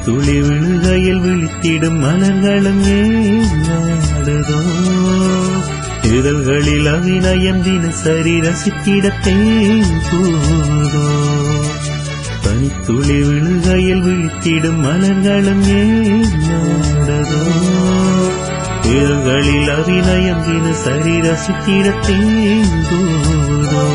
பனித்துளி விழுகையில் விழித்திடும் மலர்களும் ஏடுதோ இதழ்களில் அவிநயம் தினசரி ரசித்திடத்தேன் கூதோ பனித்துளி விழுகையில் விழித்திடும் மலர்களும் ஏடுதோ இதழ்களில் அவிநயம் தினசரி ரசித்திடத்தேன் கூதோ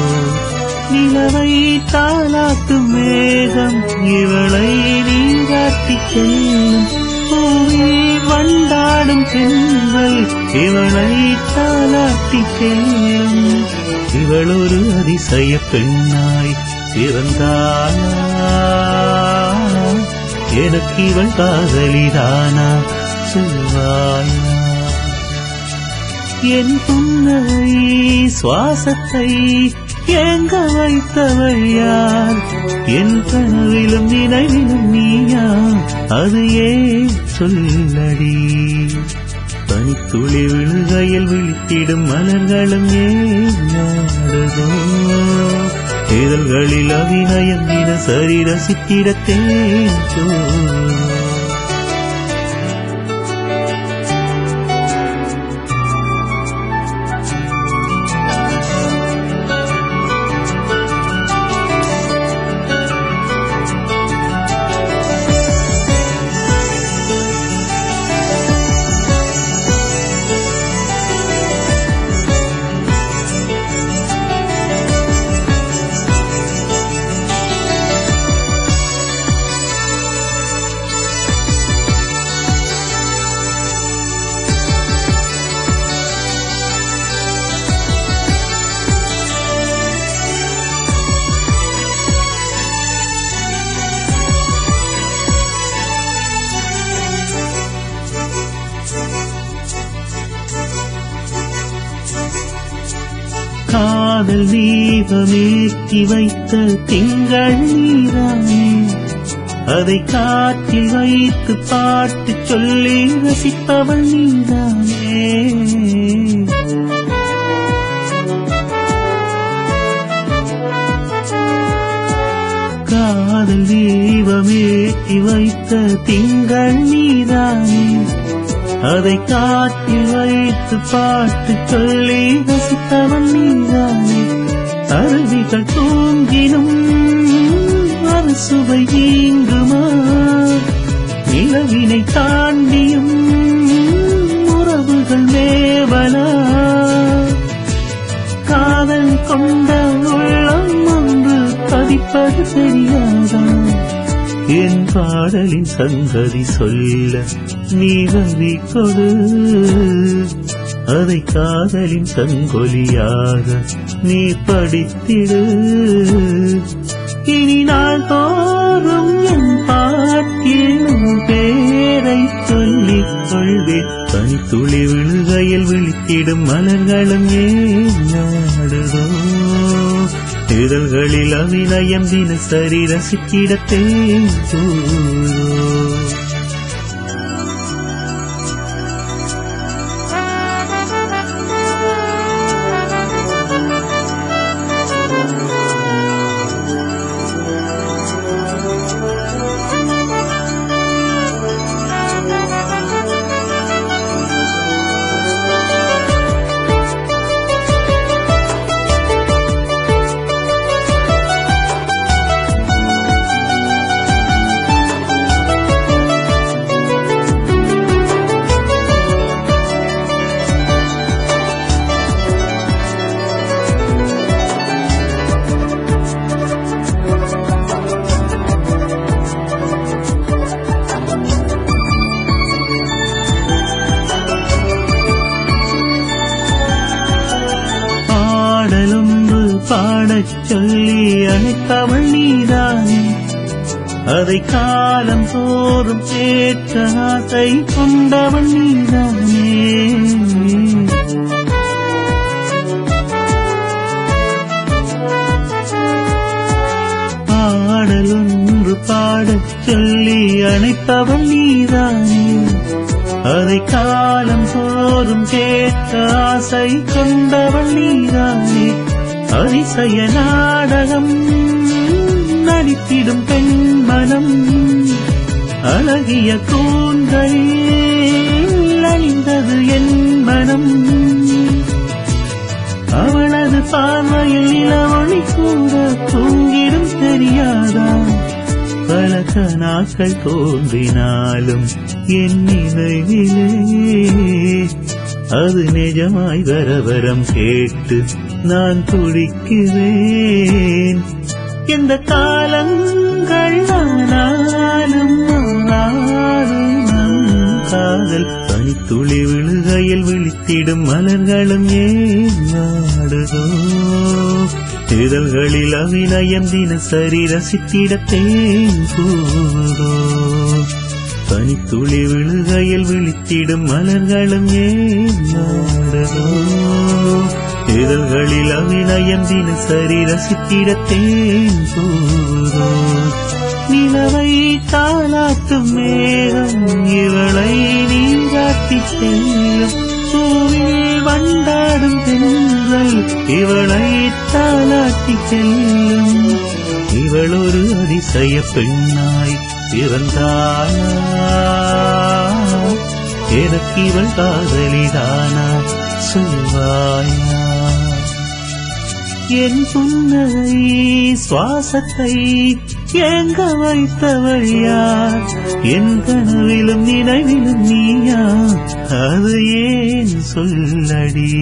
நிலவை தாலாட்டும் மேகம் இவளை நீராட்டி செல்லும் பூவே வண்டாடும் பெண்கள் இவளை தாலாட்டி செல்லும் இவள் ஒரு அதிசய பெண்ணாய் பிறந்தாளா எனக்கு இவள் காதலிதானா சொல்வாயா என் புன்னகை சுவாசத்தை எங்க வைத்தவள் யார் என் கனவிலும் நினைவிலும் நீயா அது ஏன் சொல்லடி பனித்துளி விழுகையில் விழித்திடும் மலர்களும் ஏடுதோ இதழ்களில் அவிநயம் தினசரி ரசித்திடத்தேன் காதல் தீபமேற்றி வைத்த திங்கள் நீதானே அதை காற்றில் வைத்து பாட்டு சொல்லி ரசிப்பவள் நீதானே காதல் தீபமேற்றி வைத்த திங்கள் நீதானே அதை காற்றில் வைத்து பாட்டு சொல்லி ரசித்தவன் நீதானே அருவிகள் தூங்கினும் அரசுவை நீங்குமா நிலவினை தாண்டியும் உறவுகள் மேவலா காதல் கொண்ட உள்ளம் ஒன்று பதிப்பது தெரியாதா என் பாடலின் சங்கதி சொல்ல நீ வழி கொடு அதை காதலின் சங்கொலியாக நீ படித்திடு இனி நான் தோறும் என் பாட்டில் பேரை சொல்லிக் கொள்வேன் பனித்துளி விழுகையில் விழித்திடும் மலர்களும் ஏடுதோ இதழ்களில் அவிநயம் தினசரி ரசித்திடத்தேன் பாடச் சொல்லி அழைத்தவள் நீதானே அதை காலம் தோறும் கேட்க ஆசை கொண்டவள் நீதானே பாடலொன்று பாடச் சொல்லி அழைத்தவள் நீதானே அதை காலம் தோறும் கேட்க ஆசை கொண்டவள் நீதானே அதிசய நாடகம் நடித்திடும் பெண்மனம் அழகிய கூந்தலில் அழிந்தது என் மனம். அவளது பார்வையில் நிலவொளி கூட தூங்கிடும் தெரியாதா? பல கனாக்கள் தோன்றினாலும் என் நினைவிலே அது நிஜமாய் வரவரம் கேட்டு நான் துடிக்கிறேன். எந்த காலங்கள் ஆனாலும் காதல் பனித்துளி விழுகையில் விழித்திடும் மலர்களும் ஏன் வாடுதோ? இதழ்களில் அபிநயம் தினசரி ரசித்திட தேன் கூதோ? பனித்துளி விழுகையில் விழித்திடும் மலர்களும் ஏன் வாடுதோ? இதழ்களில் அபிநயம் தினசரி ரசித்திட தேன் கூதோ? நிலவை தாளாட்டும் மேகம் இவளை நீராட்டி செல்லும். பூவில் வண்டாடும் தென்றல் இவளை தாளாட்டி செல்லும். இவள் ஒரு அதிசய பெண்ணாய் பிறந்தாளா? எனக்கு இவள் காதலிதானா? சொல்வாயா? என் புன்னகை சுவாசத்தை ஏங்க வைத்தவள் யார்? என் கனவிலும் நினைவிலும் நீயா? அது ஏன் சொல்லடி?